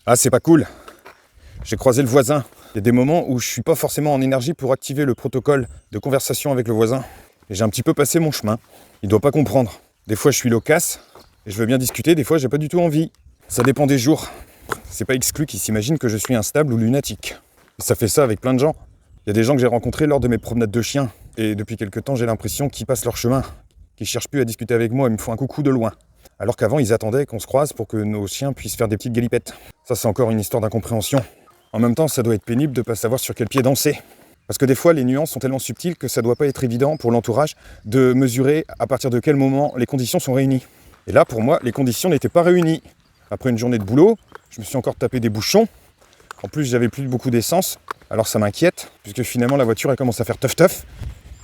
Ah, c'est pas cool. J'ai croisé le voisin. Il y a des moments où je suis pas forcément en énergie pour activer le protocole de conversation avec le voisin. Et j'ai un petit peu passé mon chemin. Il doit pas comprendre. Des fois, je suis loquace et je veux bien discuter. Des fois, j'ai pas du tout envie. Ça dépend des jours. C'est pas exclu qu'il s'imagine que je suis instable ou lunatique. Et ça fait ça avec plein de gens. Il y a des gens que j'ai rencontrés lors de mes promenades de chiens. Et depuis quelque temps, j'ai l'impression qu'ils passent leur chemin, qu'ils cherchent plus à discuter avec moi et me font un coucou de loin. Alors qu'avant, ils attendaient qu'on se croise pour que nos chiens puissent faire des petites galipettes. Ça, c'est encore une histoire d'incompréhension. En même temps, ça doit être pénible de ne pas savoir sur quel pied danser. Parce que des fois, les nuances sont tellement subtiles que ça doit pas être évident pour l'entourage de mesurer à partir de quel moment les conditions sont réunies. Et là, pour moi, les conditions n'étaient pas réunies. Après une journée de boulot, je me suis encore tapé des bouchons. En plus, j'avais plus beaucoup d'essence. Alors ça m'inquiète, puisque finalement, la voiture, elle commence à faire teuf-teuf.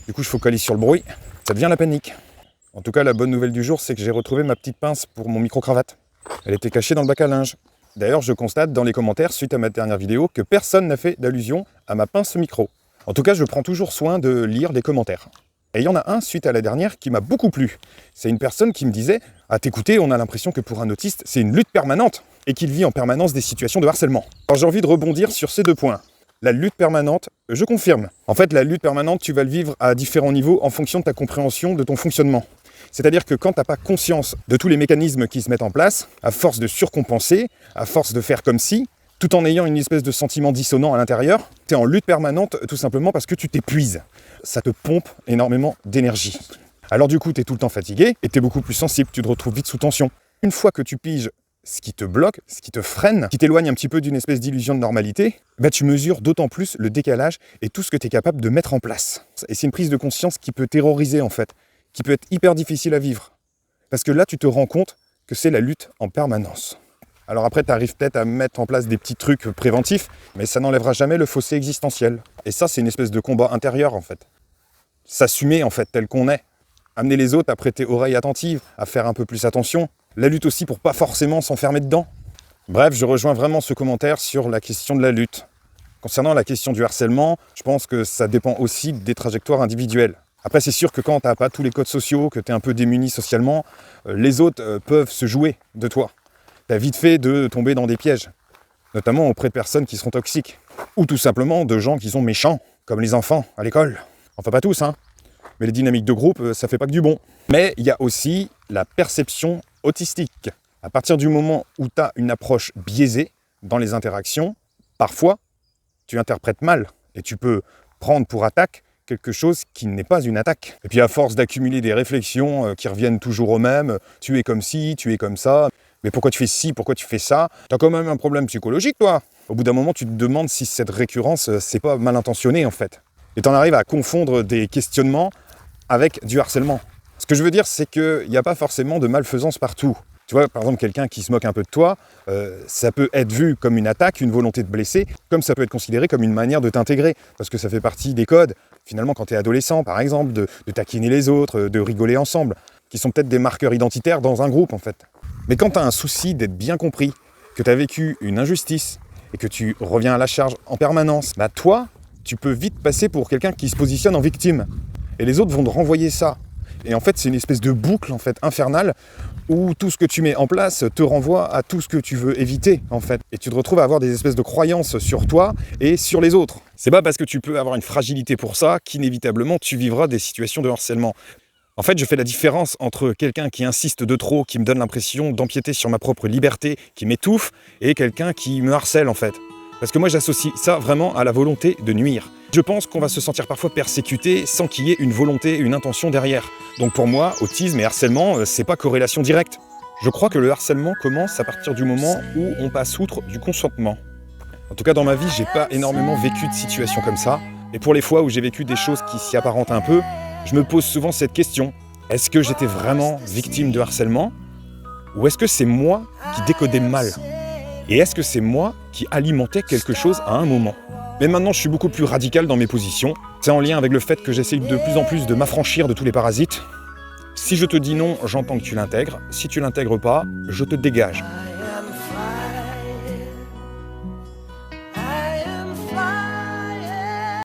Du coup, je focalise sur le bruit. Ça devient la panique. En tout cas, la bonne nouvelle du jour, c'est que j'ai retrouvé ma petite pince pour mon micro-cravate. Elle était cachée dans le bac à linge. D'ailleurs, je constate dans les commentaires, suite à ma dernière vidéo, que personne n'a fait d'allusion à ma pince micro. En tout cas, je prends toujours soin de lire les commentaires. Et il y en a un, suite à la dernière, qui m'a beaucoup plu. C'est une personne qui me disait « À t'écouter, on a l'impression que pour un autiste, c'est une lutte permanente et qu'il vit en permanence des situations de harcèlement. » Alors j'ai envie de rebondir sur ces deux points. La lutte permanente, je confirme. En fait, la lutte permanente, tu vas le vivre à différents niveaux en fonction de ta compréhension de ton fonctionnement. C'est-à-dire que quand tu n'as pas conscience de tous les mécanismes qui se mettent en place, à force de surcompenser, à force de faire comme si, tout en ayant une espèce de sentiment dissonant à l'intérieur, tu es en lutte permanente tout simplement parce que tu t'épuises. Ça te pompe énormément d'énergie. Alors du coup, tu es tout le temps fatigué et tu es beaucoup plus sensible, tu te retrouves vite sous tension. Une fois que tu piges ce qui te bloque, ce qui te freine, qui t'éloigne un petit peu d'une espèce d'illusion de normalité, tu mesures d'autant plus le décalage et tout ce que tu es capable de mettre en place. Et c'est une prise de conscience qui peut terroriser en fait, qui peut être hyper difficile à vivre. Parce que là, tu te rends compte que c'est la lutte en permanence. Alors après, tu arrives peut-être à mettre en place des petits trucs préventifs, mais ça n'enlèvera jamais le fossé existentiel. Et ça, c'est une espèce de combat intérieur en fait. S'assumer en fait tel qu'on est. Amener les autres à prêter oreille attentive, à faire un peu plus attention. La lutte aussi pour pas forcément s'enfermer dedans. Bref, je rejoins vraiment ce commentaire sur la question de la lutte. Concernant la question du harcèlement, je pense que ça dépend aussi des trajectoires individuelles. Après, c'est sûr que quand tu n'as pas tous les codes sociaux, que tu es un peu démuni socialement, les autres peuvent se jouer de toi. Tu as vite fait de tomber dans des pièges, notamment auprès de personnes qui seront toxiques. Ou tout simplement de gens qui sont méchants, comme les enfants à l'école. Enfin, pas tous, hein. Mais les dynamiques de groupe, ça fait pas que du bon. Mais il y a aussi la perception autistique. À partir du moment où tu as une approche biaisée dans les interactions, parfois, tu interprètes mal et tu peux prendre pour attaque quelque chose qui n'est pas une attaque. Et puis à force d'accumuler des réflexions qui reviennent toujours au même, tu es comme ci, tu es comme ça, mais pourquoi tu fais ci, pourquoi tu fais ça? T'as quand même un problème psychologique, toi. Au bout d'un moment, tu te demandes si cette récurrence, c'est pas mal intentionné, en fait. Et t'en arrives à confondre des questionnements avec du harcèlement. Ce que je veux dire, c'est qu'il n'y a pas forcément de malfaisance partout. Tu vois, par exemple, quelqu'un qui se moque un peu de toi, ça peut être vu comme une attaque, une volonté de blesser, comme ça peut être considéré comme une manière de t'intégrer, parce que ça fait partie des codes, finalement, quand tu es adolescent, par exemple, de taquiner les autres, de rigoler ensemble, qui sont peut-être des marqueurs identitaires dans un groupe, en fait. Mais quand tu as un souci d'être bien compris, que tu as vécu une injustice, et que tu reviens à la charge en permanence, toi, tu peux vite passer pour quelqu'un qui se positionne en victime. Et les autres vont te renvoyer ça. Et en fait, c'est une espèce de boucle, en fait, infernale, où tout ce que tu mets en place te renvoie à tout ce que tu veux éviter, en fait. Et tu te retrouves à avoir des espèces de croyances sur toi et sur les autres. C'est pas parce que tu peux avoir une fragilité pour ça qu'inévitablement tu vivras des situations de harcèlement. En fait, je fais la différence entre quelqu'un qui insiste de trop, qui me donne l'impression d'empiéter sur ma propre liberté, qui m'étouffe, et quelqu'un qui me harcèle, en fait. Parce que moi, j'associe ça vraiment à la volonté de nuire. Je pense qu'on va se sentir parfois persécuté sans qu'il y ait une volonté, une intention derrière. Donc pour moi, autisme et harcèlement, c'est pas corrélation directe. Je crois que le harcèlement commence à partir du moment où on passe outre du consentement. En tout cas, dans ma vie, j'ai pas énormément vécu de situations comme ça. Et pour les fois où j'ai vécu des choses qui s'y apparentent un peu, je me pose souvent cette question. Est-ce que j'étais vraiment victime de harcèlement? Ou est-ce que c'est moi qui décodais mal? Et est-ce que c'est moi qui alimentais quelque chose à un moment? Mais maintenant, je suis beaucoup plus radical dans mes positions. C'est en lien avec le fait que j'essaye de plus en plus de m'affranchir de tous les parasites. Si je te dis non, j'entends que tu l'intègres. Si tu l'intègres pas, je te dégage.